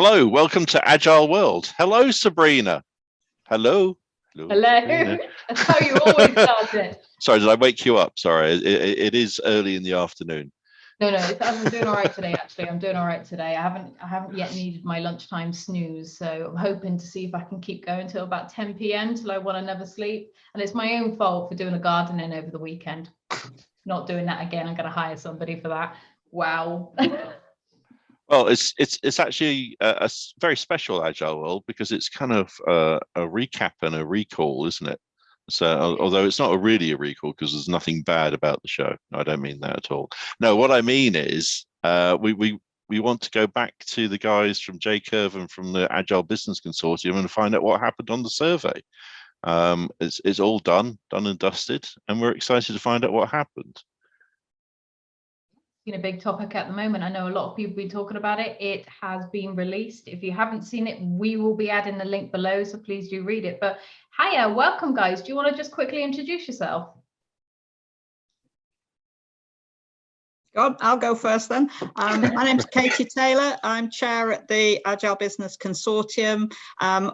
Hello, welcome to Agile World. Hello, Sabrina. Hello. Hello. Sabrina. That's how you always start it. Sorry, did I wake you up? Sorry, it is early in the afternoon. No, I'm doing all right today. Actually, I'm doing all right today. I haven't yet needed my lunchtime snooze, so I'm hoping to see if I can keep going till about 10 p.m. till I want to never sleep. And it's my own fault for doing a gardening over the weekend. Not doing that again. I'm going to hire somebody for that. Wow. Well, it's actually a very special Agile World because it's kind of a recap and a recall, isn't it? So, although it's not really a recall because there's nothing bad about the show. I don't mean that at all. No, what I mean is we want to go back to the guys from JCURV and from the Agile Business Consortium and find out what happened on the survey. It's all done and dusted, and we're excited to find out what happened. A big topic at the moment. I know a lot of people have been talking about it. It has been released. If you haven't seen it, we will be adding the link below, so please do read it. But hiya, welcome guys. Do you want to just quickly introduce yourself? I'll go first then. My name's Katie Taylor. I'm chair at the Agile Business Consortium,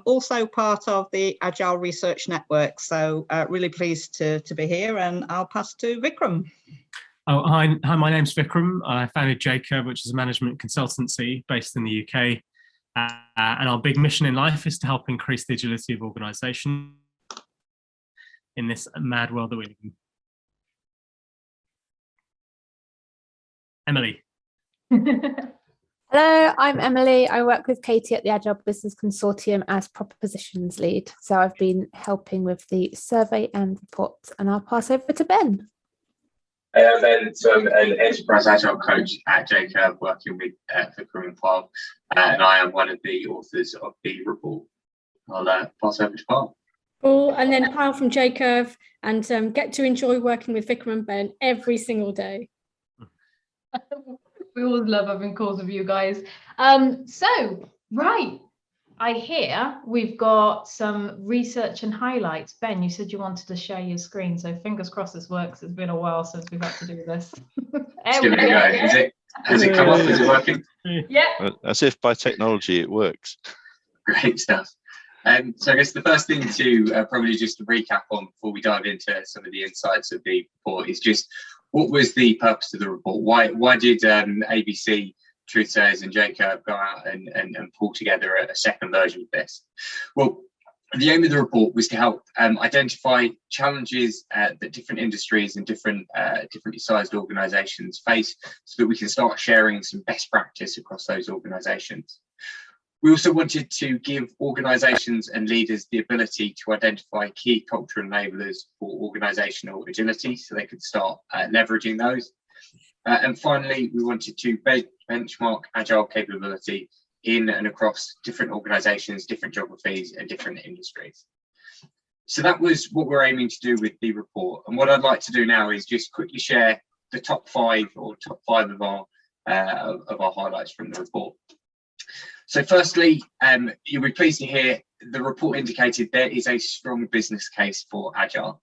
also part of the Agile Research Network. So really pleased to be here, and I'll pass to Vikram. Oh, hi, my name's Vikram. I founded JCURV, which is a management consultancy based in the UK. And our big mission in life is to help increase the agility of organisations in this mad world that we live in. Emily. Hello, I'm Emily. I work with Katie at the Agile Business Consortium as propositions lead. So I've been helping with the survey and reports, and I'll pass over to Ben. I'm Ben, so I'm an enterprise agile coach at JCURV, working with Vikram and Payal, and I am one of the authors of the report. I'll pass over to Payal. Oh, and then Payal from JCURV, and get to enjoy working with Vikram and Ben every single day. We always love having calls with you guys. Right. I hear we've got some research and highlights. Ben, you said you wanted to share your screen, so fingers crossed this works. It's been a while since we've had to do this. Let's give it a go. Has it come up? Is it working? Yeah. As if by technology it works. Great stuff. So I guess the first thing to probably just to recap on before we dive into some of the insights of the report is just what was the purpose of the report? Why did ABC, Truthsayers and JCURV go out and pull together a second version of this? Well, the aim of the report was to help identify challenges that different industries and different sized organisations face, so that we can start sharing some best practice across those organisations. We also wanted to give organisations and leaders the ability to identify key cultural enablers for organisational agility, so they could start leveraging those. And finally, we wanted to benchmark agile capability in and across different organisations, different geographies, and different industries. So that was what we're aiming to do with the report. And what I'd like to do now is just quickly share the top five of our highlights from the report. So firstly, you'll be pleased to hear the report indicated there is a strong business case for Agile.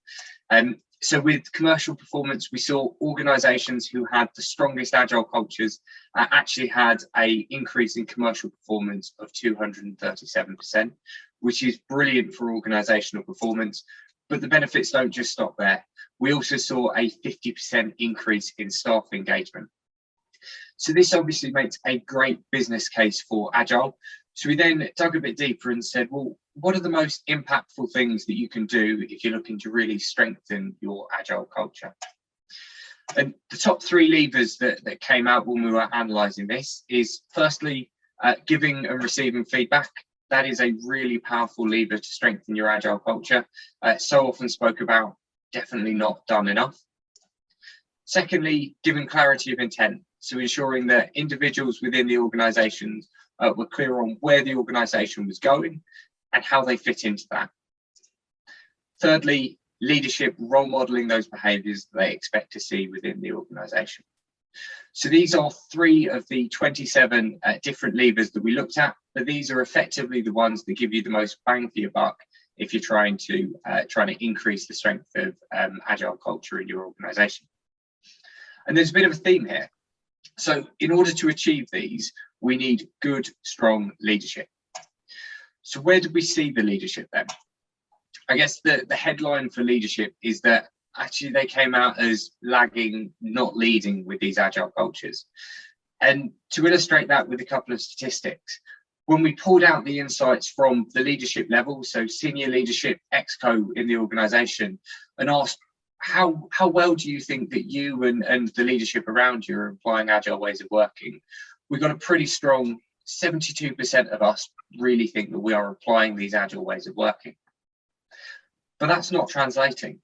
So with commercial performance, we saw organisations who had the strongest Agile cultures actually had an increase in commercial performance of 237%, which is brilliant for organisational performance. But the benefits don't just stop there. We also saw a 50% increase in staff engagement. So this obviously makes a great business case for Agile. So we then dug a bit deeper and said, well, what are the most impactful things that you can do if you're looking to really strengthen your Agile culture? And the top three levers that came out when we were analysing this is firstly, giving and receiving feedback. That is a really powerful lever to strengthen your Agile culture. So often spoke about, definitely not done enough. Secondly, giving clarity of intent. So ensuring that individuals within the organisations were clear on where the organisation was going and how they fit into that. Thirdly, leadership role modelling those behaviours that they expect to see within the organisation. So these are three of the 27 different levers that we looked at, but these are effectively the ones that give you the most bang for your buck if you're trying to increase the strength of Agile culture in your organisation. And there's a bit of a theme here. So in order to achieve these, we need good, strong leadership. So where did we see the leadership then? I guess the headline for leadership is that actually they came out as lagging, not leading with these agile cultures. And to illustrate that with a couple of statistics, when we pulled out the insights from the leadership level, so senior leadership, exco in the organization, and asked, how well do you think that you and the leadership around you are applying agile ways of working? We got a pretty strong 72% of us really think that we are applying these agile ways of working. But that's not translating.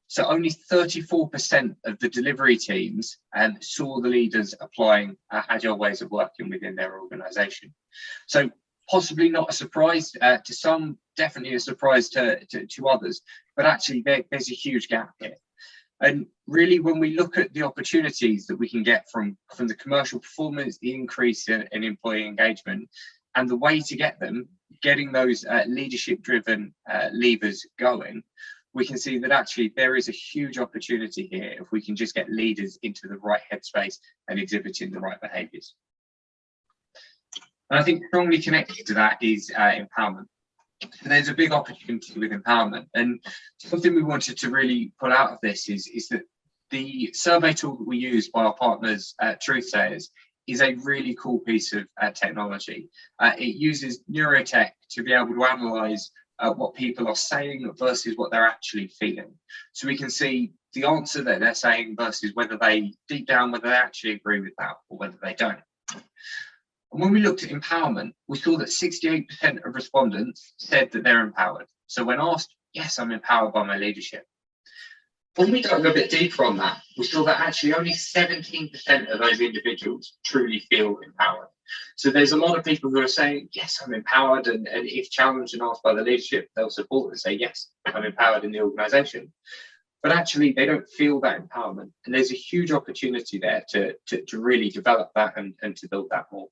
So only 34% of the delivery teams saw the leaders applying agile ways of working within their organization. So possibly not a surprise to some, definitely a surprise to others, but actually there's a huge gap here. And really, when we look at the opportunities that we can get from the commercial performance, the increase in employee engagement, and the way to get them, getting those leadership-driven levers going, we can see that actually there is a huge opportunity here if we can just get leaders into the right headspace and exhibiting the right behaviours. And I think strongly connected to that is empowerment. So there's a big opportunity with empowerment, and something we wanted to really pull out of this is that the survey tool that we use by our partners Truthsayers is a really cool piece of technology. It uses neurotech to be able to analyse what people are saying versus what they're actually feeling. So we can see the answer that they're saying versus whether they deep down, whether they actually agree with that or whether they don't. And when we looked at empowerment, we saw that 68% of respondents said that they're empowered. So when asked, yes, I'm empowered by my leadership. When we dug a bit deeper on that, we saw that actually only 17% of those individuals truly feel empowered. So there's a lot of people who are saying, yes, I'm empowered, and if challenged and asked by the leadership, they'll support and say, yes, I'm empowered in the organisation. But actually, they don't feel that empowerment. And there's a huge opportunity there to really develop that and to build that more.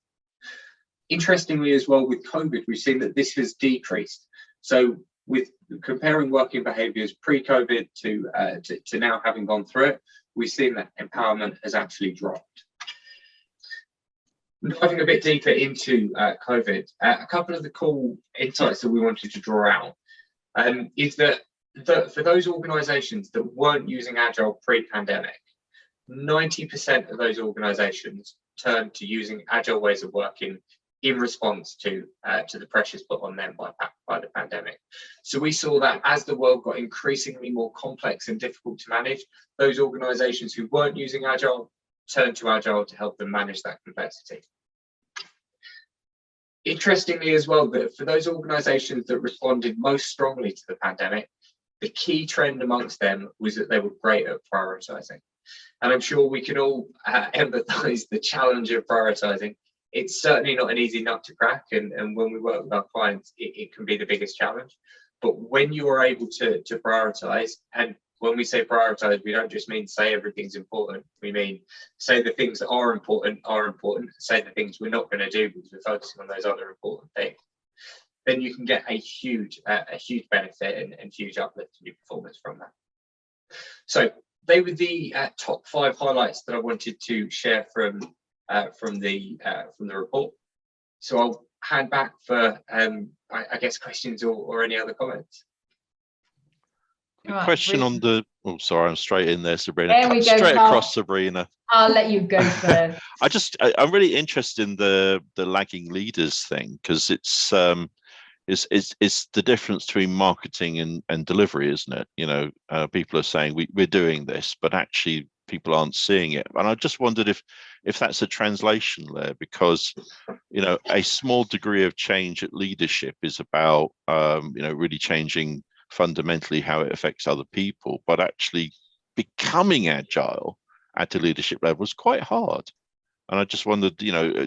Interestingly as well, with COVID, we've seen that this has decreased. So with comparing working behaviours pre-COVID to now having gone through it, we've seen that empowerment has actually dropped. Diving a bit deeper into COVID, a couple of the cool insights that we wanted to draw out is that for those organisations that weren't using Agile pre-pandemic, 90% of those organisations turned to using Agile ways of working in response to the pressures put on them by the pandemic. So we saw that as the world got increasingly more complex and difficult to manage, those organisations who weren't using Agile turned to Agile to help them manage that complexity. Interestingly as well, that for those organisations that responded most strongly to the pandemic, the key trend amongst them was that they were great at prioritising. And I'm sure we can all empathise the challenge of prioritising. It's certainly not an easy nut to crack, and when we work with our clients, it can be the biggest challenge. But when you are able to prioritise, and when we say prioritise, we don't just mean say everything's important. We mean say the things that are important, say the things we're not going to do because we're focusing on those other important things. Then you can get a huge benefit and huge uplift in your performance from that. So they were the top 5 highlights that I wanted to share from the report. So I'll hand back for I guess questions or any other comments. Right, Question on the, oh, sorry, I'm straight in there, Sabrina. There we go, Straight Carl. across, Sabrina. I'll let you go first. I'm really interested in the lagging leaders thing, because it's the difference between marketing and delivery, isn't it? You know, people are saying we're doing this, but actually people aren't seeing it. And I just wondered if that's a translation there, because, you know, a small degree of change at leadership is about, you know, really changing fundamentally how it affects other people, but actually becoming agile at a leadership level is quite hard. And I just wondered, you know,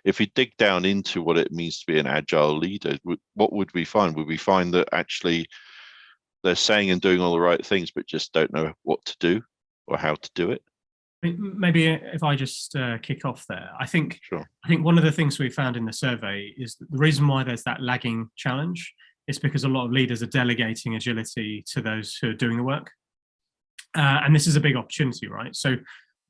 if we dig down into what it means to be an agile leader, what would we find? Would we find that actually they're saying and doing all the right things, but just don't know what to do or how to do it? Maybe if I just kick off there, I think Sure. one of the things we found in the survey is that the reason why there's that lagging challenge is because a lot of leaders are delegating agility to those who are doing the work. And this is a big opportunity, right? So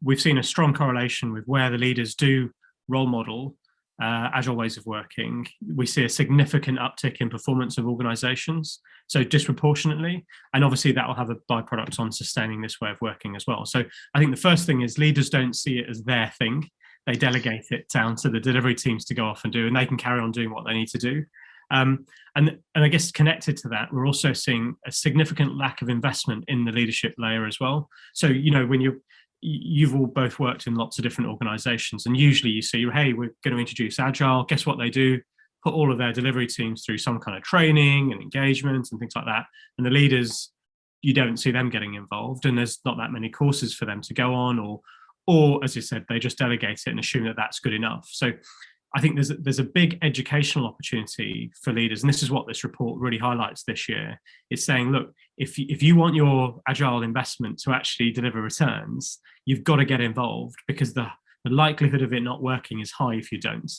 we've seen a strong correlation with where the leaders do role model agile ways of working, we see a significant uptick in performance of organizations, so disproportionately, and obviously that will have a byproduct on sustaining this way of working as well. So I think the first thing is leaders don't see it as their thing. They delegate it down to the delivery teams to go off and do, and they can carry on doing what they need to do. And I guess connected to that, we're also seeing a significant lack of investment in the leadership layer as well. So, you know, when you've all both worked in lots of different organizations, and usually you see, hey, we're going to introduce Agile. Guess what they do? Put all of their delivery teams through some kind of training and engagement and things like that. And the leaders, you don't see them getting involved, and there's not that many courses for them to go on, or as you said, they just delegate it and assume that that's good enough. So I think there's a big educational opportunity for leaders, and this is what this report really highlights this year. It's saying, look, if you want your Agile investment to actually deliver returns, you've got to get involved, because the likelihood of it not working is high if you don't.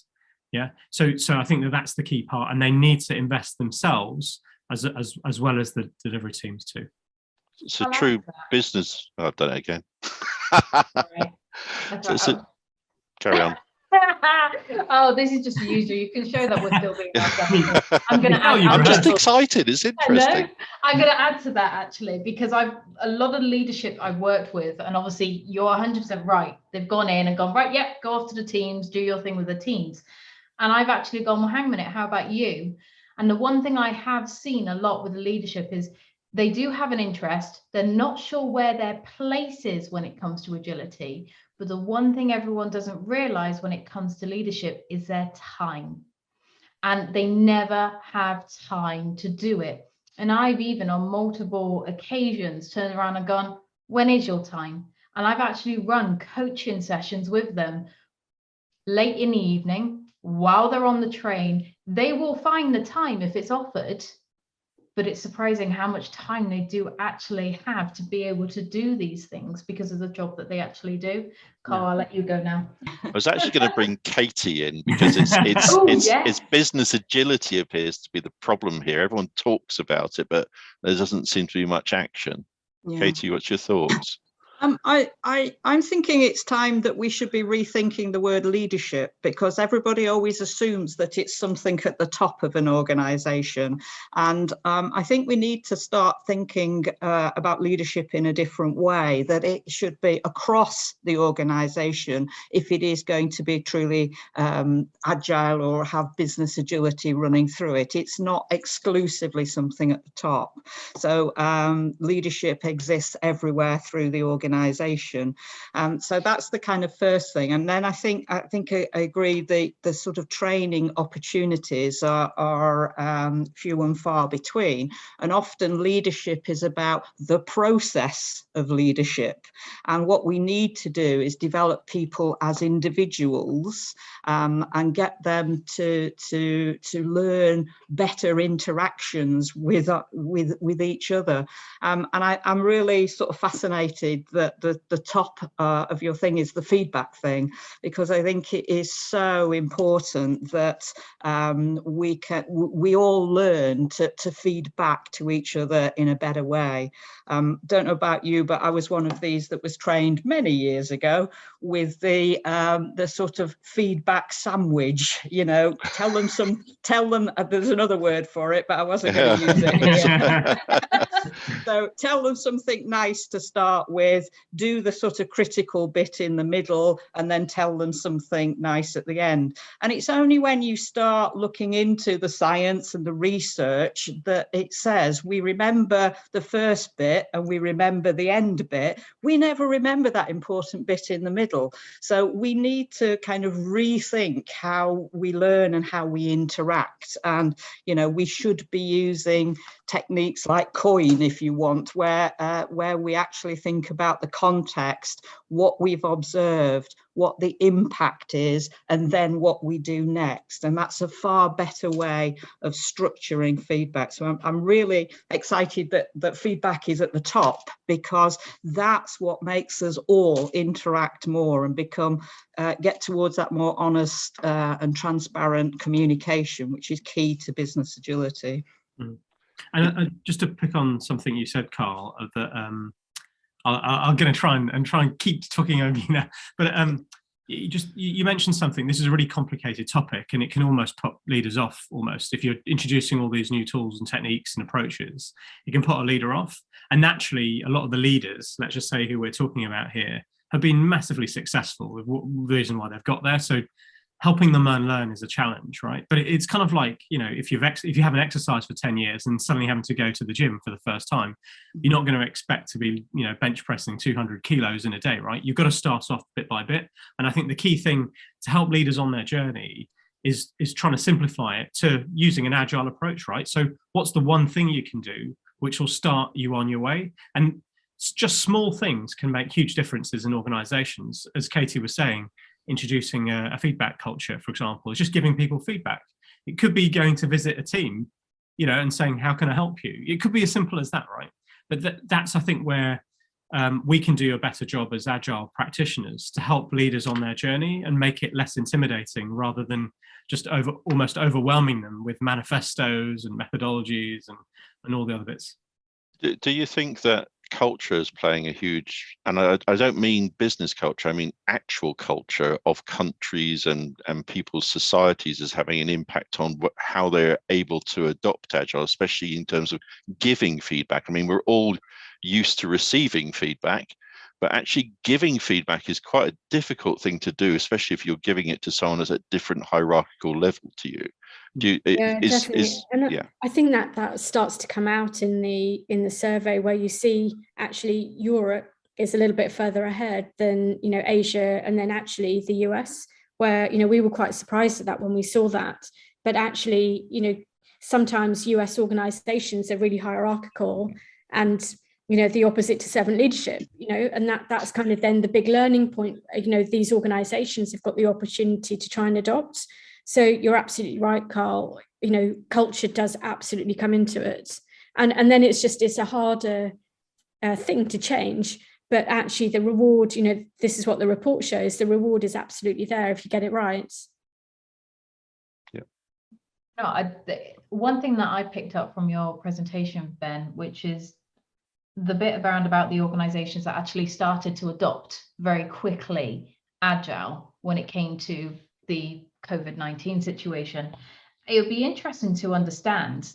Yeah. So I think that's the key part, and they need to invest themselves as well as the delivery teams too. It's a true business. Oh, I've done it again. Carry on. Oh, this is just usual. You can show that we're still being ourselves. I'm going to add. I'm just excited. It's interesting. I'm going to add to that actually, because a lot of leadership I've worked with, and obviously you're 100% right. They've gone in and gone, right, yep, go off to the teams, do your thing with the teams. And I've actually gone, well, hang a minute, how about you? And the one thing I have seen a lot with the leadership is they do have an interest. They're not sure where their place is when it comes to agility. But the one thing everyone doesn't realize when it comes to leadership is their time. And they never have time to do it. And I've even on multiple occasions turned around and gone, when is your time? And I've actually run coaching sessions with them late in the evening while they're on the train. They will find the time if it's offered. But it's surprising how much time they do actually have to be able to do these things because of the job that they actually do. Carl, yeah. I'll let you go now. I was actually going to bring Katie in, because it's business agility appears to be the problem here. Everyone talks about it, but there doesn't seem to be much action. Yeah. Katie, what's your thoughts? I'm thinking it's time that we should be rethinking the word leadership, because everybody always assumes that it's something at the top of an organization. And I think we need to start thinking about leadership in a different way, that it should be across the organization if it is going to be truly agile or have business agility running through it. It's not exclusively something at the top. So leadership exists everywhere through the organization. So that's the kind of first thing. And then I think I agree the sort of training opportunities are few and far between. And often leadership is about the process of leadership. And what we need to do is develop people as individuals and get them to learn better interactions with each other. And I'm really sort of fascinated that the top of your thing is the feedback thing, because I think it is so important that we all learn to feed back to each other in a better way. Don't know about you, but I was one of these that was trained many years ago with the sort of feedback sandwich. You know, tell them. There's another word for it, but I wasn't going to use it. So tell them something nice to start with, do the sort of critical bit in the middle, and then tell them something nice at the end. And it's only when you start looking into the science and the research that it says we remember the first bit and we remember the end bit. We never remember that important bit in the middle. So we need to kind of rethink how we learn and how we interact. And, you know, we should be using techniques like COIN, if you want, where we actually think about the context, what we've observed, what the impact is, and then what we do next. And that's a far better way of structuring feedback. So I'm really excited that feedback is at the top, because that's what makes us all interact more and get towards that more honest and transparent communication, which is key to business agility. Mm. And just to pick on something you said, Carl, that I'm going to try and keep talking over you now. But you mentioned something. This is a really complicated topic, and it can almost put leaders off. Almost, if you're introducing all these new tools and techniques and approaches, it can put a leader off. And naturally, a lot of the leaders, let's just say who we're talking about here, have been massively successful with the reason why they've got there. So helping them learn is a challenge, right? But it's kind of like, if you haven't exercised for 10 years and suddenly having to go to the gym for the first time, you're not going to expect to be, bench pressing 200 kilos in a day, right? You've got to start off bit by bit. And I think the key thing to help leaders on their journey is trying to simplify it to using an agile approach, right? So what's the one thing you can do which will start you on your way? And just small things can make huge differences in organizations. As Katie was saying, introducing a feedback culture, for example, is just giving people feedback. It could be going to visit a team, and saying, how can I help you? It could be as simple as that, right? But that's, I think, where we can do a better job as agile practitioners to help leaders on their journey and make it less intimidating rather than just almost overwhelming them with manifestos and methodologies and all the other bits. Do you think that culture is playing a huge, and I don't mean business culture, I mean actual culture of countries and people's societies is having an impact on how they're able to adopt Agile, especially in terms of giving feedback? I mean, we're all used to receiving feedback, but actually giving feedback is quite a difficult thing to do, especially if you're giving it to someone that's at different hierarchical level to you. Definitely. I think that starts to come out in the survey, where you see actually Europe is a little bit further ahead than Asia, and then actually the US, where we were quite surprised at that when we saw that. But actually, sometimes US organizations are really hierarchical, and the opposite to servant leadership, and that's kind of then the big learning point. These organizations have got the opportunity to try and adopt. So you're absolutely right, Carl. Culture does absolutely come into it, and then it's a harder thing to change. But actually, the reward, this is what the report shows. The reward is absolutely there if you get it right. Yeah. No, one thing that I picked up from your presentation, Ben, which is the bit around about the organizations that actually started to adopt very quickly Agile when it came to the COVID-19 situation. It would be interesting to understand,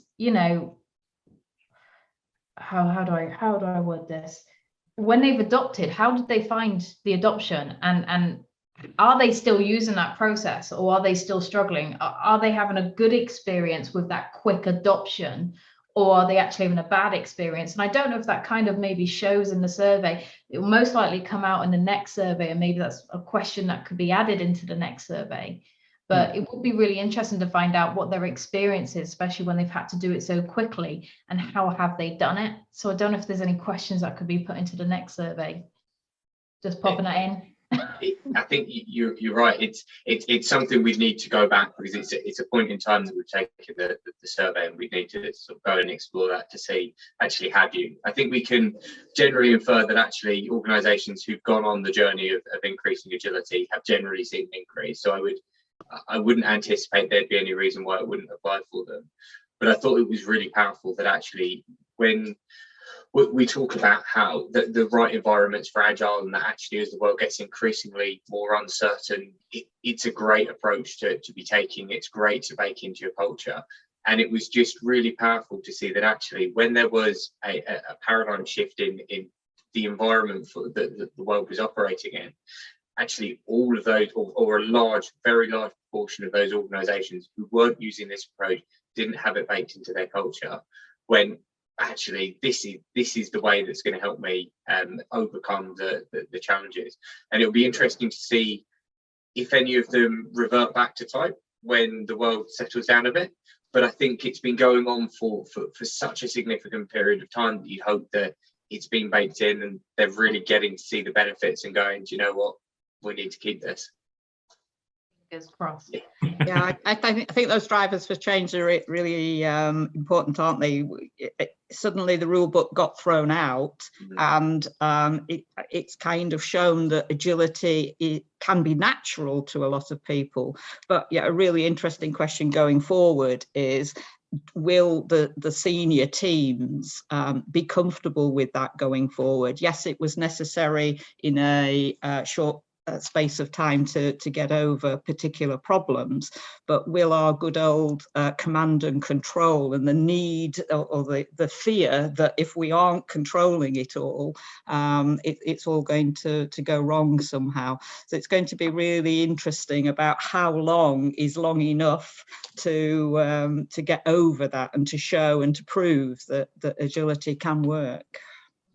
how do I word this? When they've adopted, how did they find the adoption, and are they still using that process, or are they still struggling? Are they having a good experience with that quick adoption, or are they actually having a bad experience? And I don't know if that kind of maybe shows in the survey. It will most likely come out in the next survey, and maybe that's a question that could be added into the next survey. But it would be really interesting to find out what their experience is, especially when they've had to do it so quickly, and how have they done it. So I don't know if there's any questions that could be put into the next survey. Just popping that in. I think you're right. It's something we need to go back, because it's a point in time that we've taken the survey, and we need to sort of go and explore that to see actually have you. I think we can generally infer that actually organisations who've gone on the journey of increasing agility have generally seen an increase. So I wouldn't anticipate there'd be any reason why it wouldn't apply for them. But I thought it was really powerful that actually when we talk about how the right environments for Agile, and that actually as the world gets increasingly more uncertain, it's a great approach to be taking. It's great to bake into your culture. And it was just really powerful to see that actually when there was a paradigm shift in the environment that the world was operating in, actually all of those, or a very large proportion of those organizations who weren't using this approach didn't have it baked into their culture, when actually this is the way that's going to help me overcome the challenges. And it'll be interesting to see if any of them revert back to type when the world settles down a bit. But I think it's been going on for such a significant period of time that you hope that it's been baked in, and they're really getting to see the benefits and going, do you know what, we need to keep this. Fingers crossed. Yeah, I think those drivers for change are really important, aren't they? Suddenly the rule book got thrown out, and it's kind of shown that agility can be natural to a lot of people. But yeah, a really interesting question going forward is, will the senior teams be comfortable with that going forward? Yes, it was necessary in a short space of time to get over particular problems, but will our good old command and control and the need or the fear that if we aren't controlling it all, it's all going to go wrong somehow. So it's going to be really interesting about how long is long enough to get over that and to show and to prove that agility can work.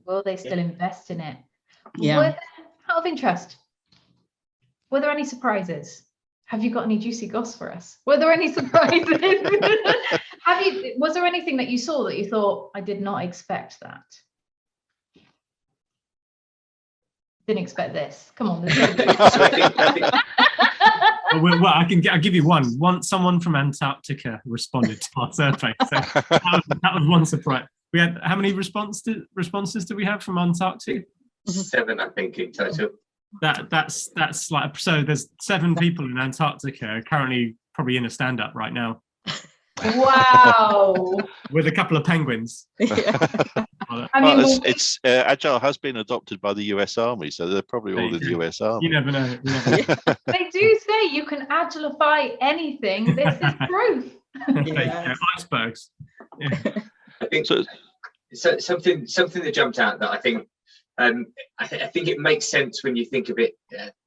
Will they still invest in it? Yeah. Out of interest, were there any surprises? Have you got any juicy goss for us? Were there any surprises? Was there anything that you saw that you thought, I did not expect that? Didn't expect this. Come on. Well, I'll give you one. Someone from Antarctica responded to our survey. So that was one surprise. We had, how many responses do we have from Antarctica? 7, I think, in total. That's like, so there's 7 people in Antarctica currently probably in a stand-up right now. Wow. With a couple of penguins. I mean, well, it's Agile has been adopted by the US Army, so they're probably all in the US Army. You never know. They do say you can agilify anything. This is proof. Icebergs. Yeah. I think so something that jumped out that I think I think it makes sense when you think of it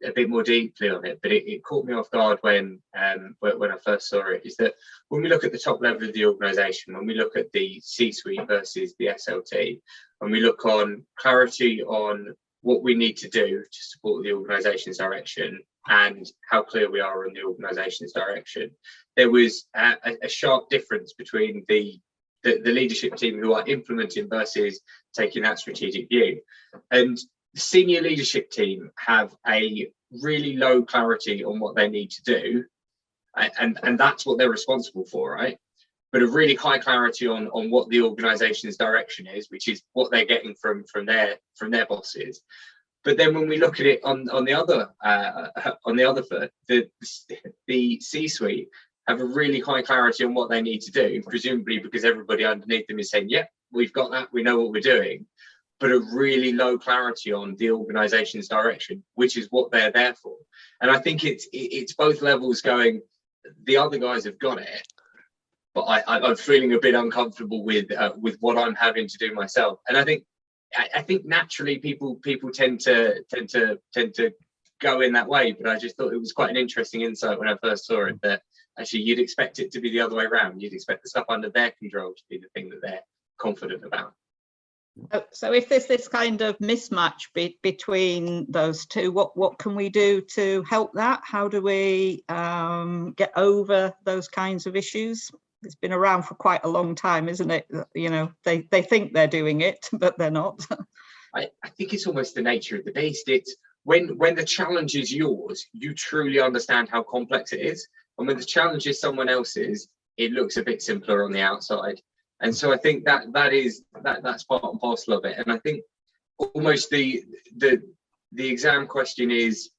a bit more deeply on it, but it caught me off guard when I first saw it, is that when we look at the top level of the organisation, when we look at the C-suite versus the SLT, when we look on clarity on what we need to do to support the organisation's direction and how clear we are on the organisation's direction, there was a sharp difference between the leadership team who are implementing versus taking that strategic view. And the senior leadership team have a really low clarity on what they need to do. And that's what they're responsible for, right? But a really high clarity on what the organization's direction is, which is what they're getting from their bosses. But then when we look at it on the other foot, the C-suite have a really high clarity on what they need to do, presumably because everybody underneath them is saying, yep, we've got that, we know what we're doing, but a really low clarity on the organization's direction, which is what they're there for. And I think it's both levels going, the other guys have got it, but I'm feeling a bit uncomfortable with what I'm having to do myself. And I think naturally people tend to go in that way, but I just thought it was quite an interesting insight when I first saw it, that actually you'd expect it to be the other way around. You'd expect the stuff under their control to be the thing that they're confident about. So if there's this kind of mismatch between those two, what can we do to help that? How do we get over those kinds of issues? It's been around for quite a long time, isn't it? You know, they think they're doing it, but they're not. I think it's almost the nature of the beast. It's when the challenge is yours, you truly understand how complex it is. And when the challenge is someone else's, it looks a bit simpler on the outside. And so I think that's part and parcel of it. And I think almost the exam question is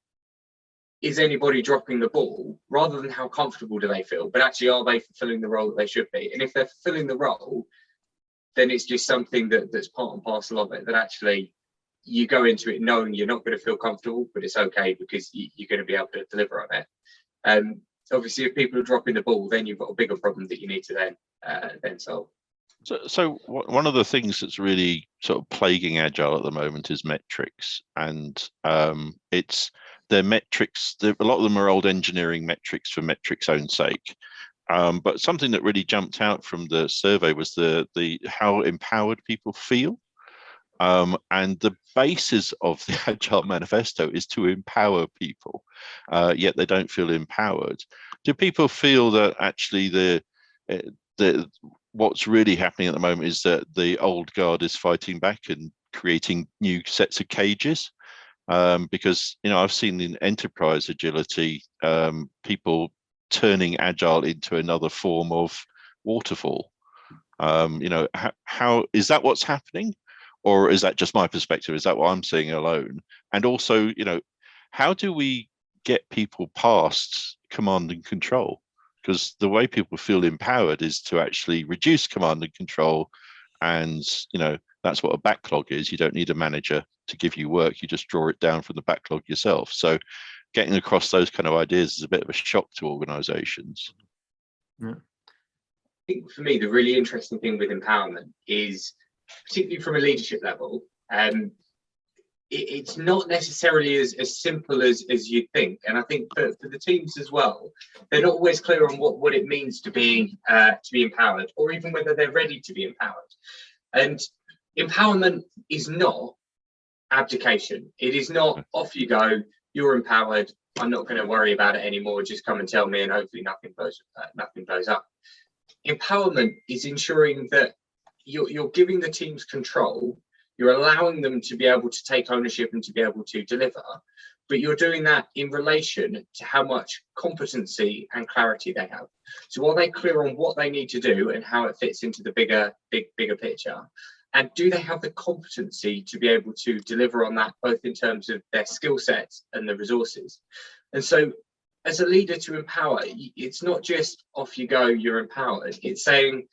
anybody dropping the ball, rather than how comfortable do they feel, but actually are they fulfilling the role that they should be? And if they're fulfilling the role, then it's just something that's part and parcel of it, that actually you go into it knowing you're not going to feel comfortable, but it's okay because you're going to be able to deliver on it. Obviously, if people are dropping the ball, then you've got a bigger problem that you need to then solve. So one of the things that's really sort of plaguing Agile at the moment is metrics, and it's their metrics. A lot of them are old engineering metrics for metrics' own sake. But something that really jumped out from the survey was the how empowered people feel. And the basis of the Agile Manifesto is to empower people, yet they don't feel empowered. Do people feel that actually the what's really happening at the moment is that the old guard is fighting back and creating new sets of cages? Because, you know, I've seen in enterprise agility, people turning Agile into another form of waterfall. You know, how is that what's happening? Or is that just my perspective? Is that what I'm seeing alone? And also, you know, how do we get people past command and control? Because the way people feel empowered is to actually reduce command and control. And, you know, that's what a backlog is. You don't need a manager to give you work. You just draw it down from the backlog yourself. So getting across those kind of ideas is a bit of a shock to organizations. Yeah. I think for me, the really interesting thing with empowerment is, particularly from a leadership level, it's not necessarily as simple as you'd think. And I think for the teams as well, they're not always clear on what it means to be empowered, or even whether they're ready to be empowered. And empowerment is not abdication. It is not off you go, you're empowered, I'm not going to worry about it anymore, just come and tell me and hopefully nothing blows up. Empowerment is ensuring that you're giving the teams control, you're allowing them to be able to take ownership and to be able to deliver, but you're doing that in relation to how much competency and clarity they have. So are they clear on what they need to do and how it fits into the bigger picture? And do they have the competency to be able to deliver on that, both in terms of their skill sets and the resources? And so as a leader to empower, it's not just off you go, you're empowered. It's saying,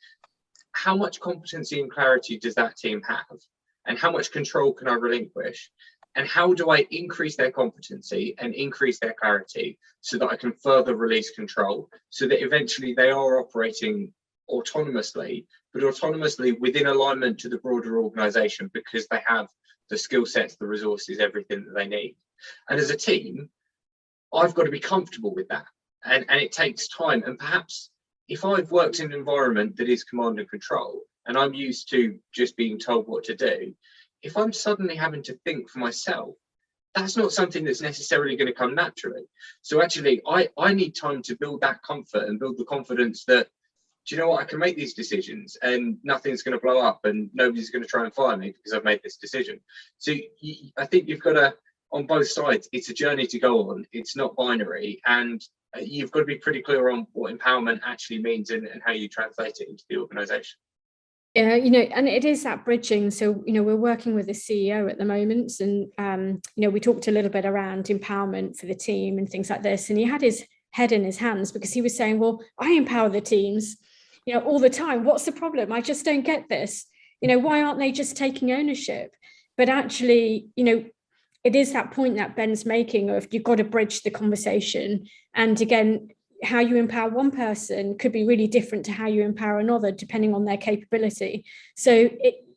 how much competency and clarity does that team have? And how much control can I relinquish? And how do I increase their competency and increase their clarity so that I can further release control, so that eventually they are operating autonomously, but autonomously within alignment to the broader organization, because they have the skill sets, the resources, everything that they need. And as a team, I've got to be comfortable with that. And it takes time. And perhaps if I've worked in an environment that is command and control, and I'm used to just being told what to do, if I'm suddenly having to think for myself, that's not something that's necessarily going to come naturally. So actually, I need time to build that comfort and build the confidence that, do you know what, I can make these decisions and nothing's going to blow up and nobody's going to try and fire me because I've made this decision. So I think you've got to, on both sides, it's a journey to go on. It's not binary, and you've got to be pretty clear on what empowerment actually means and how you translate it into the organization. Yeah, and it is that bridging. So, we're working with a CEO at the moment, and, we talked a little bit around empowerment for the team and things like this. And he had his head in his hands because he was saying, well, I empower the teams, all the time. What's the problem? I just don't get this. Why aren't they just taking ownership? But actually, it is that point that Ben's making of you've got to bridge the conversation. And again, how you empower one person could be really different to how you empower another, depending on their capability. So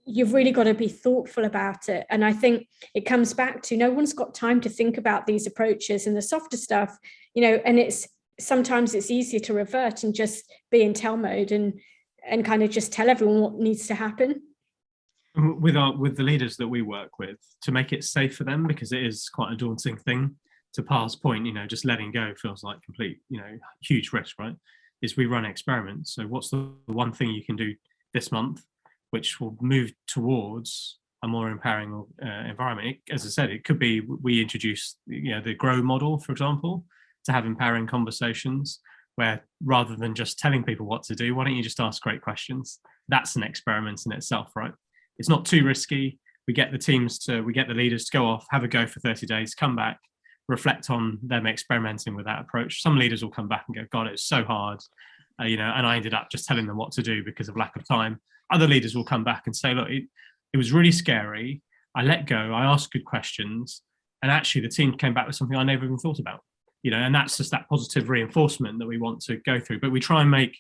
you've really got to be thoughtful about it. And I think it comes back to no one's got time to think about these approaches and the softer stuff, and sometimes it's easier to revert and just be in tell mode and kind of just tell everyone what needs to happen. With the leaders that we work with, to make it safe for them, because it is quite a daunting thing. To Payal's point, just letting go feels like complete, huge risk, right? Is we run experiments. So what's the one thing you can do this month, which will move towards a more empowering environment? As I said, it could be we introduce, the GROW model, for example, to have empowering conversations where rather than just telling people what to do, why don't you just ask great questions? That's an experiment in itself, right? It's not too risky. We get the leaders to go off, have a go for 30 days, come back, reflect on them experimenting with that approach. Some leaders will come back and go, God, it's so hard, and I ended up just telling them what to do because of lack of time. Other leaders will come back and say, look, it was really scary. I let go, I asked good questions, and actually the team came back with something I never even thought about, and that's just that positive reinforcement that we want to go through. But we try and make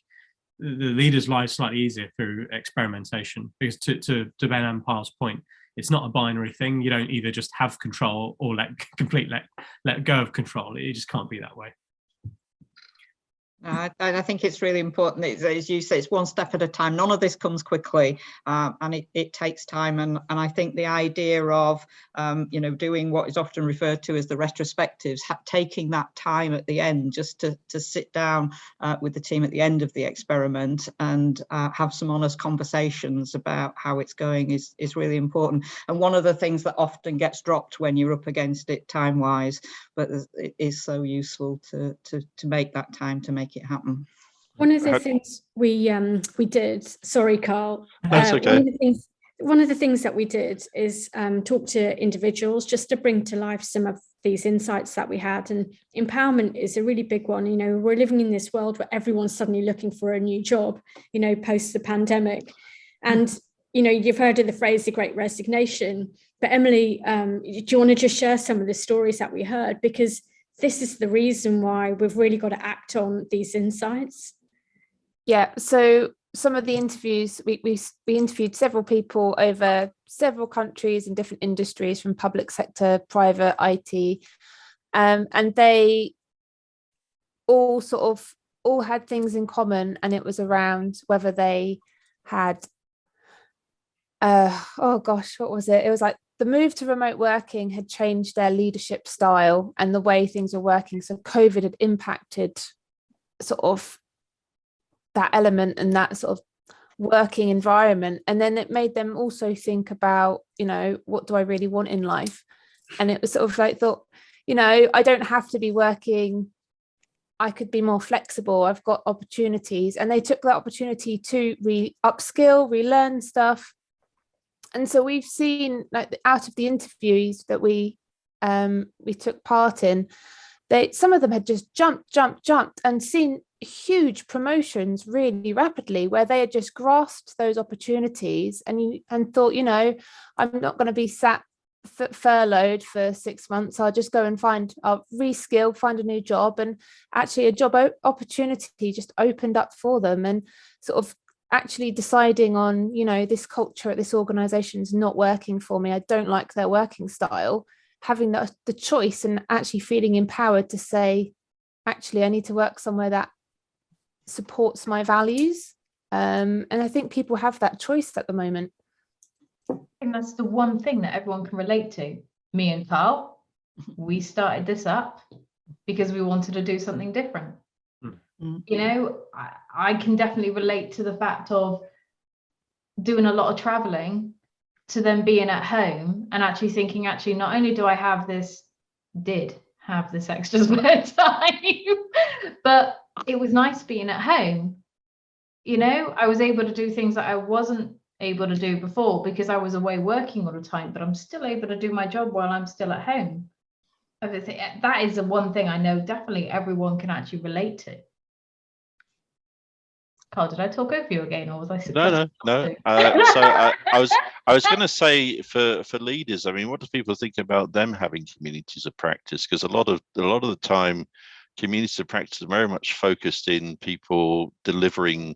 the leaders' lives slightly easier through experimentation, because to Ben and Payal's point, it's not a binary thing. You don't either just have control or let go of control. It just can't be that way. I think it's really important. As you say, it's one step at a time. None of this comes quickly, and it takes time. And I think the idea of doing what is often referred to as the retrospectives, taking that time at the end just to sit down with the team at the end of the experiment and have some honest conversations about how it's going is really important. And one of the things that often gets dropped when you're up against it time-wise, but it is so useful to make that time to make it happen. One of the things we did, sorry, Carl. That's okay. One of the things that we did is talk to individuals just to bring to life some of these insights that we had. And empowerment is a really big one. We're living in this world where everyone's suddenly looking for a new job, post the pandemic. And you've heard of the phrase the Great Resignation, but Emily, do you want to just share some of the stories that we heard? Because this is the reason why we've really got to act on these insights. Yeah, so some of the interviews, we interviewed several people over several countries in different industries, from public sector, private, IT, and they all had things in common, and it was around whether they had oh gosh, what was it? It was like the move to remote working had changed their leadership style and the way things were working. So COVID had impacted sort of that element and that sort of working environment. And then it made them also think about, what do I really want in life? And it was sort of like, I don't have to be working. I could be more flexible. I've got opportunities. And they took that opportunity to upskill, relearn stuff. And so we've seen, like, out of the interviews that we took part in, some of them had just jumped and seen huge promotions really rapidly, where they had just grasped those opportunities and thought, I'm not going to be sat furloughed for 6 months. I'll just go and I'll reskill, find a new job. And actually a job opportunity just opened up for them, and sort of actually deciding on, this culture at this organization is not working for me. I don't like their working style. Having the choice and actually feeling empowered to say, actually, I need to work somewhere that supports my values. And I think people have that choice at the moment. I think that's the one thing that everyone can relate to. Me and Carl, we started this up because we wanted to do something different. I can definitely relate to the fact of doing a lot of traveling to then being at home and actually thinking, not only do I did have this extra spare time, but it was nice being at home. I was able to do things that I wasn't able to do before because I was away working all the time, but I'm still able to do my job while I'm still at home. That is the one thing I know definitely everyone can actually relate to. Carl, did I talk over you again, or was I? No. So I was going to say for leaders, I mean, what do people think about them having communities of practice? Because a lot of the time, communities of practice are very much focused in people delivering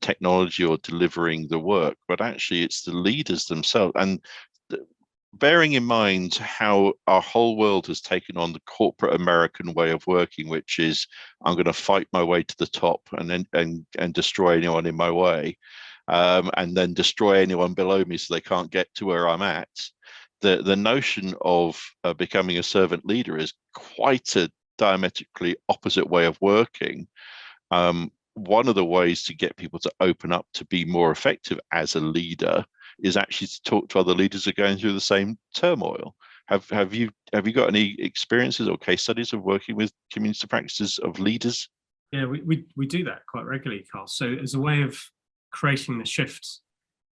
technology or delivering the work, but actually it's the leaders themselves. And bearing in mind how our whole world has taken on the corporate American way of working, which is I'm going to fight my way to the top and destroy anyone in my way, and then destroy anyone below me so they can't get to where I'm at. The notion of becoming a servant leader is quite a diametrically opposite way of working. One of the ways to get people to open up to be more effective as a leader is actually to talk to other leaders who are going through the same turmoil. Have you got any experiences or case studies of working with community practices of leaders? Yeah, we do that quite regularly, Carl. So as a way of creating the shift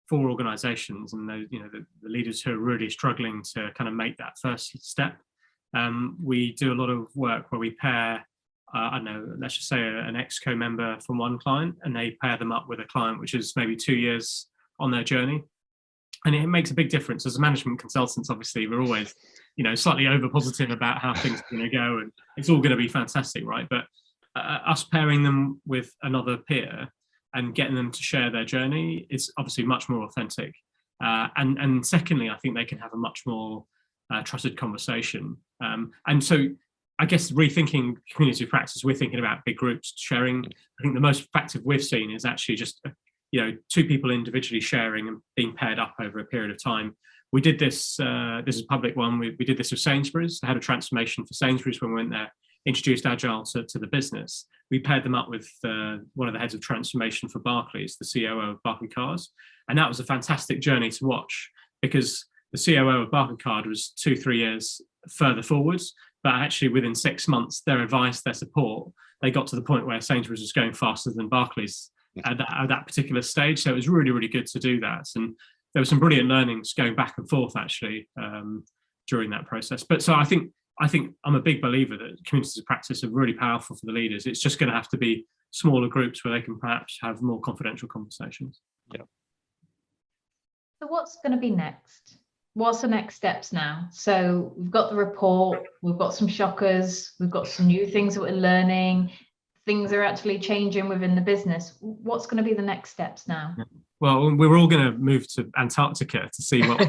for organizations and the leaders who are really struggling to kind of make that first step, we do a lot of work where we pair let's just say an exco member from one client, and they pair them up with a client which is maybe 2 years on their journey. And it makes a big difference. As management consultants, obviously, we're always, slightly over positive about how things are going to go, and it's all going to be fantastic, right? But us pairing them with another peer and getting them to share their journey is obviously much more authentic. And secondly, I think they can have a much more trusted conversation. And so I guess rethinking community practice, we're thinking about big groups sharing. I think the most effective we've seen is actually just, two people individually sharing and being paired up over a period of time. We did this, this is a public one, we did this with Sainsbury's. They had a transformation for Sainsbury's when we went there, introduced Agile to the business. We paired them up with one of the heads of transformation for Barclays, the COO of Barclaycard. And that was a fantastic journey to watch, because the COO of Barclaycard was 2-3 years further forwards, but actually within 6 months, their advice, their support, they got to the point where Sainsbury's was going faster than Barclays at that particular stage. So it was really, really good to do that. And there were some brilliant learnings going back and forth actually during that process. But so I think I'm a big believer that communities of practice are really powerful for the leaders. It's just going to have to be smaller groups where they can perhaps have more confidential conversations. Yeah. So what's going to be next? What's the next steps now? So we've got the report, we've got some shockers, we've got some new things that we're learning, things are actually changing within the business. What's going to be the next steps now? Well, we're all going to move to Antarctica to see what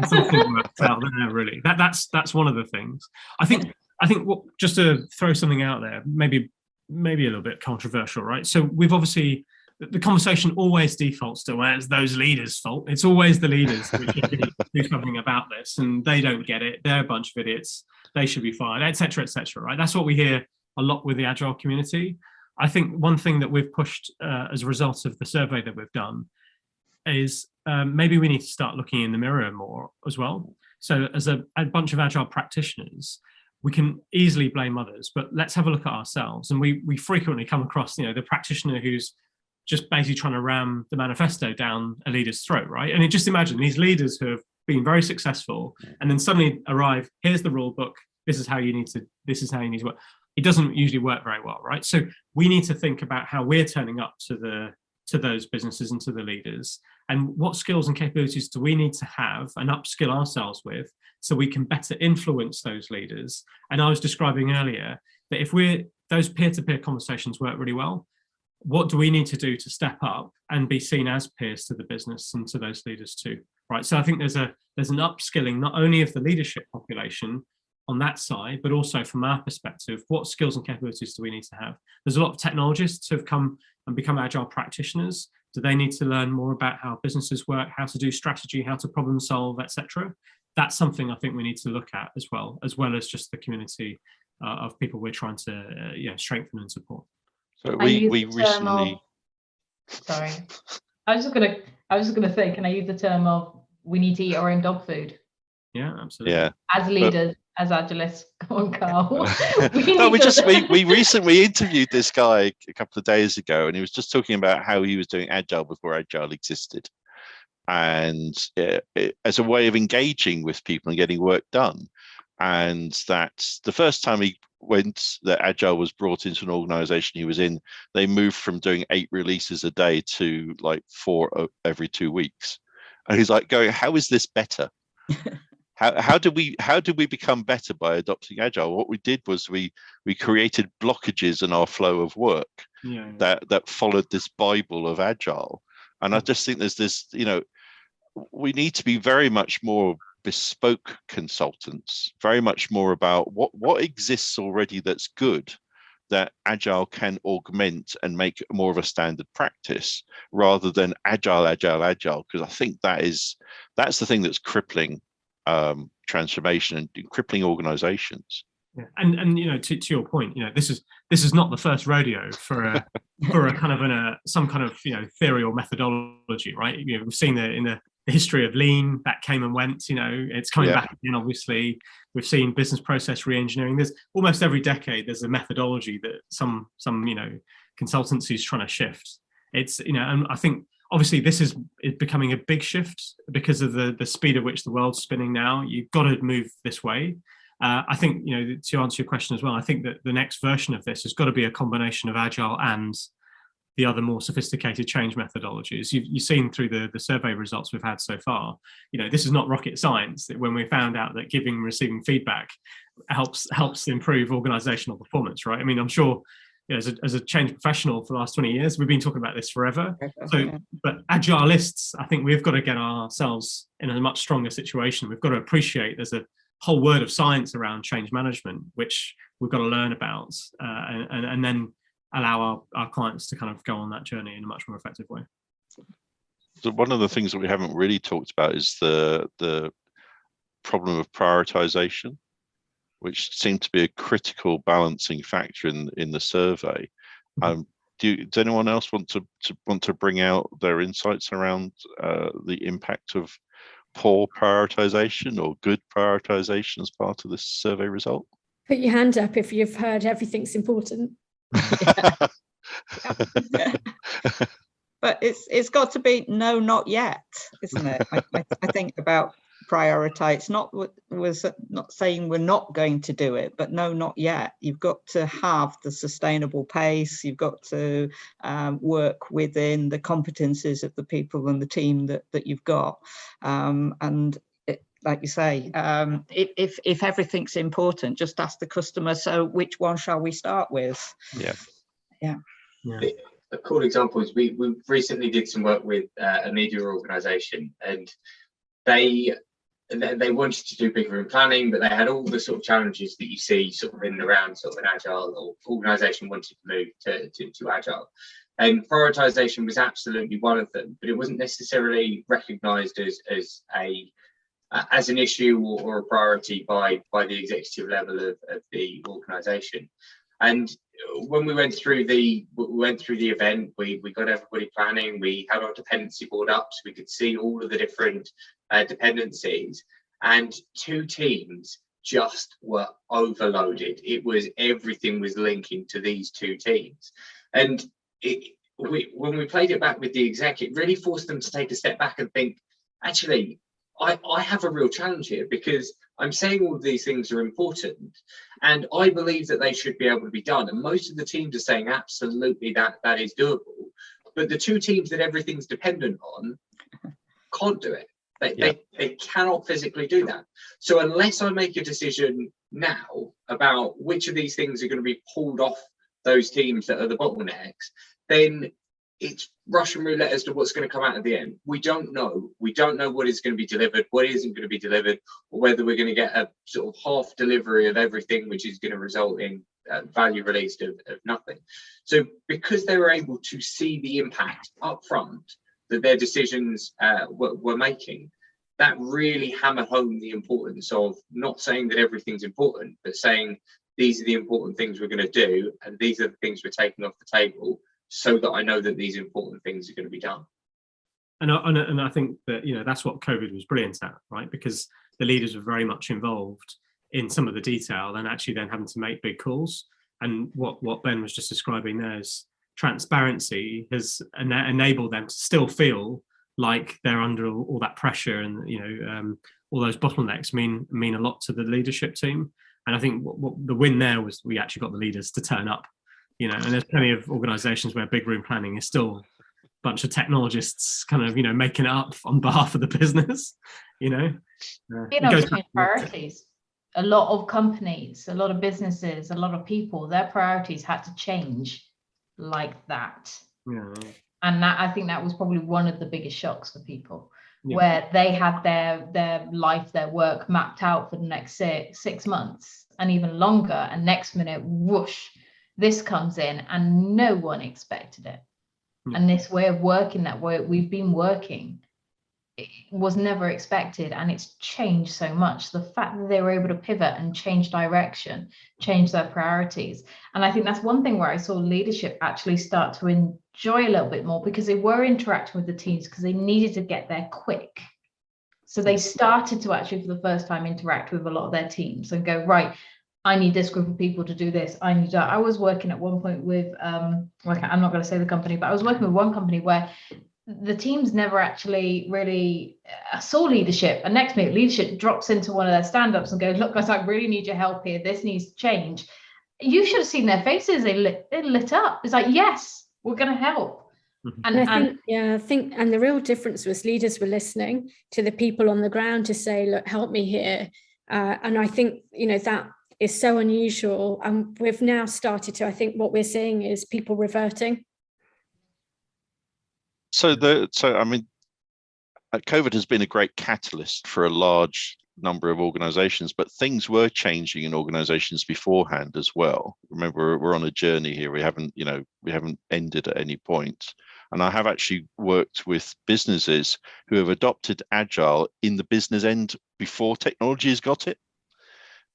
something works out there. Really, that's one of the things. I think what, just to throw something out there, maybe a little bit controversial, right? So we've obviously, the conversation always defaults to, well, it's those leaders' fault. It's always the leaders who should do something about this, and they don't get it. They're a bunch of idiots. They should be fired, etc., etc. Right? That's what we hear a lot with the Agile community. I think one thing that we've pushed as a result of the survey that we've done is maybe we need to start looking in the mirror more as well. So as a bunch of Agile practitioners, we can easily blame others, but let's have a look at ourselves. And we frequently come across, the practitioner who's just basically trying to ram the manifesto down a leader's throat, right? And just imagine these leaders who have been very successful and then suddenly arrive, here's the rule book, this is how you need to work. It doesn't usually work very well, right? So we need to think about how we're turning up to those businesses and to the leaders, and what skills and capabilities do we need to have and upskill ourselves with so we can better influence those leaders. And I was describing earlier that if those peer-to-peer conversations work really well, what do we need to do to step up and be seen as peers to the business and to those leaders too, right? So I think there's an upskilling not only of the leadership population on that side, but also from our perspective, what skills and capabilities do we need to have? There's a lot of technologists who have come and become Agile practitioners. Do they need to learn more about how businesses work, how to do strategy, how to problem solve, etc.? That's something I think we need to look at as well as just the community of people we're trying to strengthen and support. So we recently. Sorry, I was just gonna say, can I use the term of we need to eat our own dog food? Yeah, absolutely. Yeah. As leaders, as Agilists, come on, Carl. we recently interviewed this guy a couple of days ago, and he was just talking about how he was doing Agile before Agile existed, and as a way of engaging with people and getting work done. And that the first time that Agile was brought into an organization he was in, they moved from doing 8 releases a day to like 4 every 2 weeks. And he's like going, how is this better? How did we become better by adopting Agile? What we did was we created blockages in our flow of work that followed this Bible of Agile. And I just think there's this, we need to be very much more bespoke consultants, very much more about what exists already that's good, that Agile can augment and make more of a standard practice, rather than Agile, because I think that's the thing that's crippling transformation and crippling organizations. Yeah. And to your point, this is not the first rodeo for a kind of some kind of theory or methodology, right? We've seen that in the history of lean, that came and went. It's coming back again. Obviously, we've seen business process re-engineering. There's almost every decade there's a methodology that some consultancy is trying to shift. It's and I think obviously this is becoming a big shift because of the speed at which the world's spinning now. You've got to move this way. I think to answer your question as well, I think that the next version of this has got to be a combination of Agile and the other more sophisticated change methodologies. You've seen through the survey results we've had so far, this is not rocket science. That when we found out that giving and receiving feedback helps improve organizational performance, right? I mean, I'm sure as a change professional for the last 20 years, we've been talking about this forever. So, but Agilists, I think we've got to get ourselves in a much stronger situation. We've got to appreciate there's a whole world of science around change management, which we've got to learn about, and then allow our clients to kind of go on that journey in a much more effective way. So one of the things that we haven't really talked about is the problem of prioritization, which seemed to be a critical balancing factor in the survey. Does anyone else want to bring out their insights around the impact of poor prioritization or good prioritization as part of this survey result? Put your hand up if you've heard everything's important. But it's got to be no, not yet, isn't it? I think about prioritize. It's not not saying we're not going to do it, but no, not yet. You've got to have the sustainable pace. You've got to work within the competencies of the people and the team that you've got. And like you say, if everything's important, just ask the customer, so which one shall we start with? Yeah. A cool example is we recently did some work with a media organization, and they wanted to do big room planning, but they had all the sort of challenges that you see sort of in and around sort of an agile, or organization wanted to move to agile. And prioritization was absolutely one of them, but it wasn't necessarily recognized as an issue or a priority by the executive level of the organization. And when we went through the event, we got everybody planning. We had our dependency board up so we could see all of the different dependencies, and two teams just were overloaded. It was everything was linking to these two teams, and when we played it back with the exec, it really forced them to take a step back and think, actually, I have a real challenge here, because I'm saying all of these things are important and I believe that they should be able to be done. And most of the teams are saying absolutely that is doable. But the two teams that everything's dependent on can't do it. They cannot physically do that. So unless I make a decision now about which of these things are going to be pulled off those teams that are the bottlenecks, then it's Russian roulette as to what's going to come out at the end. We don't know. We don't know what is going to be delivered, what isn't going to be delivered, or whether we're going to get a sort of half delivery of everything, which is going to result in value released of nothing. So because they were able to see the impact up front that their decisions were making, that really hammered home the importance of not saying that everything's important, but saying these are the important things we're going to do, and these are the things we're taking off the table, so that I know that these important things are going to be done. And I think that, that's what COVID was brilliant at, right? Because the leaders were very much involved in some of the detail and actually then having to make big calls. And what Ben was just describing there is transparency has enabled them to still feel like they're under all that pressure, and all those bottlenecks mean a lot to the leadership team. And I think what the win there was we actually got the leaders to turn up. And there's plenty of organizations where big room planning is still a bunch of technologists kind of, making it up on behalf of the business, priorities. A lot of companies, a lot of businesses, a lot of people, their priorities had to change like that. Yeah. And I think that was probably one of the biggest shocks for people, where they had their life, their work mapped out for the next 6 months and even longer. And next minute, whoosh, this comes in and no one expected it. And this way of working that way we've been working, it was never expected, and it's changed so much. The fact that they were able to pivot and change direction, change their priorities. And I think that's one thing where I saw leadership actually start to enjoy a little bit more, because they were interacting with the teams because they needed to get there quick. So they started to actually, for the first time, interact with a lot of their teams and go, right, I need this group of people to do this. I need that. I was working at one point with, I'm not going to say the company, but I was working with one company where the teams never actually really saw leadership. And next minute, leadership drops into one of their stand-ups and goes, look, guys, I really need your help here. This needs to change. You should have seen their faces. They lit up. It's like, yes, we're going to help. And I think, and the real difference was leaders were listening to the people on the ground to say, look, help me here. And I think, that is so unusual. And we've now started to, I think what we're seeing is people reverting. So I mean, COVID has been a great catalyst for a large number of organizations, but things were changing in organizations beforehand as well. Remember, we're on a journey here. We haven't ended at any point. And I have actually worked with businesses who have adopted Agile in the business end before technology has got it.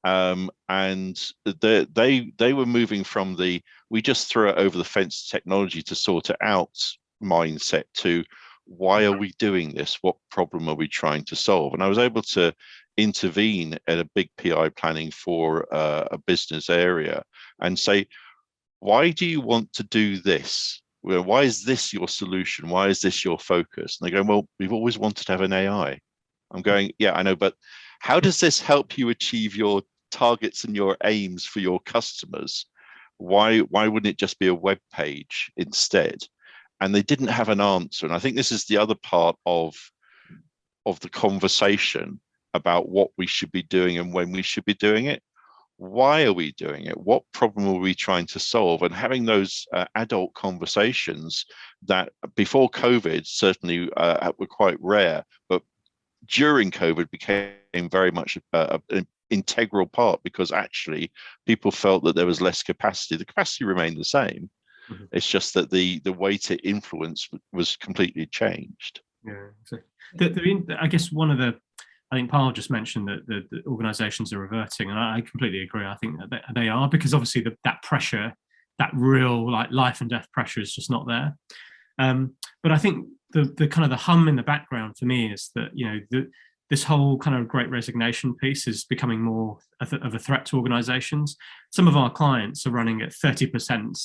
And they were moving from the we just throw it over the fence technology to sort it out mindset to why are we doing this? What problem are we trying to solve? And I was able to intervene at a big PI planning for a business area and say, why do you want to do this? Well, why is this your solution? Why is this your focus? And they go, well, we've always wanted to have an AI. I'm going, yeah, I know, but how does this help you achieve your targets and your aims for your customers? Why wouldn't it just be a web page instead? And they didn't have an answer. And I think this is the other part of the conversation about what we should be doing and when we should be doing it. Why are we doing it? What problem are we trying to solve? And having those adult conversations that before COVID certainly were quite rare, but during COVID became very much an integral part, because actually people felt that there was less capacity. The capacity remained the same. Mm-hmm. It's just that the way to influence was completely changed. Yeah, so I guess I think Payal just mentioned that the organisations are reverting, and I completely agree. I think that they are, because obviously that pressure, that real like life and death pressure, is just not there. But I think the kind of the hum in the background for me is that, you know, this whole kind of great resignation piece is becoming more of a threat to organisations. Some of our clients are running at 30%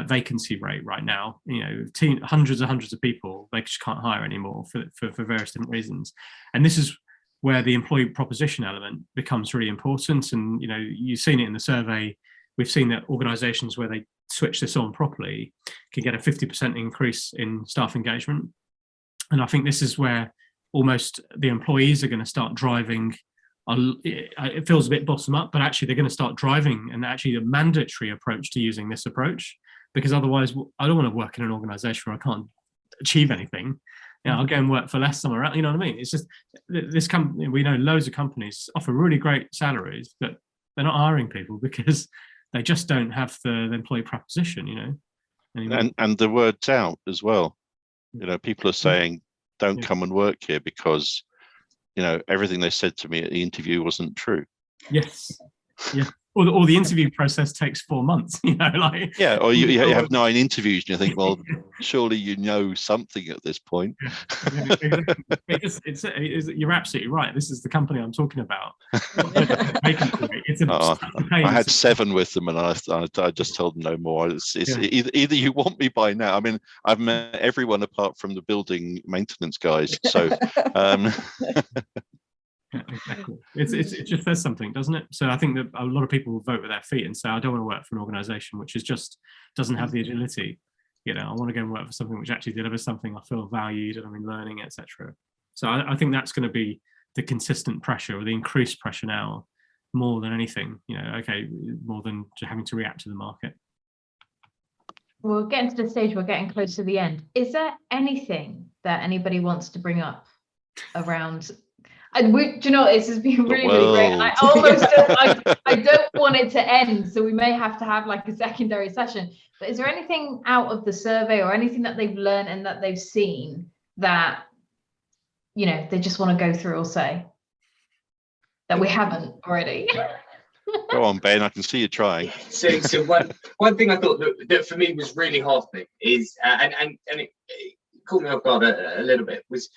vacancy rate right now. You know, hundreds and hundreds of people they just can't hire anymore for various different reasons. And this is where the employee proposition element becomes really important. And, you know, you've seen it in the survey. We've seen that organisations where they switch this on properly can get a 50% increase in staff engagement. And I think this is where almost the employees are going to start driving. It feels a bit bottom up, but actually they're going to start driving, and actually a mandatory approach to using this approach, because otherwise I don't want to work in an organisation where I can't achieve anything. You know, I'll go and work for less somewhere else. You know what I mean? It's just this company. We know loads of companies offer really great salaries, but they're not hiring people because they just don't have the employee proposition. You know, anymore. And the word's out as well. You know, people are saying, "Don't come and work here," because, you know, everything they said to me at the interview wasn't true. Yes. Yeah. Or the interview process takes 4 months, you know, like. Yeah, or you have 9 interviews and you think, well, surely you know something at this point. Yeah, exactly. You're absolutely right. This is the company I'm talking about. I had 7 with them, and I just told them no more. It's either you want me by now. I mean, I've met everyone apart from the building maintenance guys. So. Yeah, exactly. It just says something, doesn't it? So I think that a lot of people will vote with their feet and say, I don't want to work for an organisation which is just doesn't have the agility. You know, I want to go and work for something which actually delivers something I feel valued and I'm in learning, etc. So I think that's going to be the consistent pressure, or the increased pressure now, more than anything. You know, more than having to react to the market. We're getting to the stage. We're getting close to the end. Is there anything that anybody wants to bring up around? And do you know, this has been really, really great. And I almost I don't want it to end, so we may have to have like a secondary session. But is there anything out of the survey, or anything that they've learned and that they've seen that, you know, they just want to go through or say that we haven't already? Go on, Ben. I can see you trying. So one thing I thought that for me was really heartening is, and it caught me off guard a little bit, was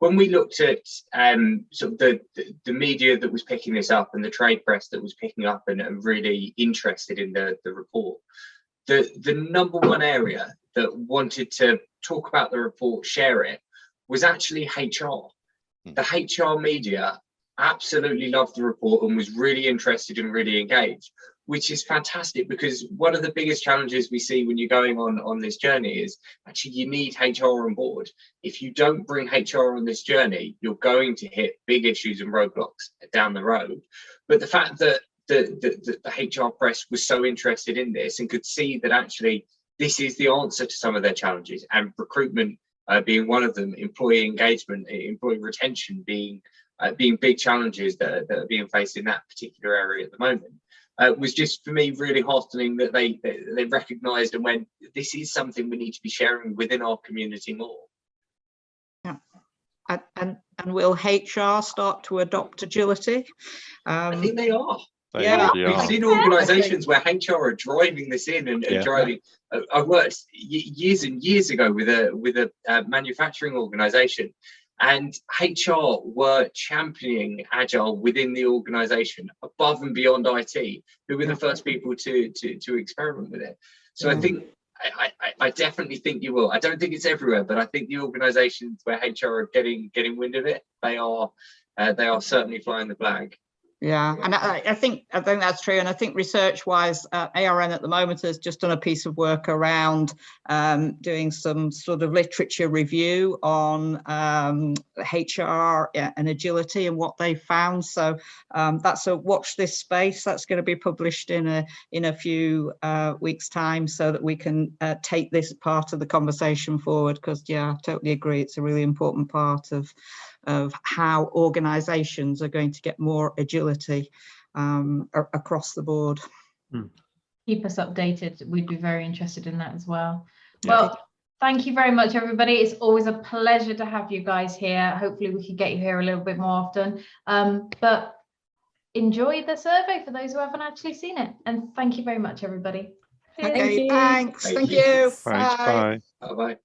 when we looked at sort of the media that was picking this up, and the trade press that was picking up and really interested in the report, the number one area that wanted to talk about the report, share it, was actually HR. The HR media absolutely loved the report and was really interested and really engaged, which is fantastic, because one of the biggest challenges we see when you're going on this journey is actually you need HR on board. If you don't bring HR on this journey, you're going to hit big issues and roadblocks down the road. But the fact that the HR press was so interested in this and could see that actually this is the answer to some of their challenges, and recruitment being one of them, employee engagement, employee retention being big challenges that are being faced in that particular area at the moment, was just, for me, really heartening that they recognised and went, this is something we need to be sharing within our community more. Yeah, and will HR start to adopt agility? I think they are. We've seen organisations where HR are driving this in and driving. I worked years and years ago with a manufacturing organisation, and HR were championing Agile within the organisation above and beyond IT, who were the first people to experiment with it. So I think I definitely think you will. I don't think it's everywhere, but I think the organisations where HR are getting wind of it, they are certainly flying the flag. Yeah, and I think that's true. And I think research-wise, ARN at the moment has just done a piece of work around doing some sort of literature review on HR and agility and what they found. So that's a watch this space. That's going to be published in a few weeks' time, so that we can take this part of the conversation forward. Because yeah, I totally agree. It's a really important part of how organizations are going to get more agility across the board. Keep us updated. We'd be very interested in that as well. Yeah. Well, thank you very much, everybody. It's always a pleasure to have you guys here. Hopefully we could get you here a little bit more often. But enjoy the survey for those who haven't actually seen it. And thank you very much, everybody. Okay, you. thanks. Thank Thank you. you. Thanks. Bye. Bye bye.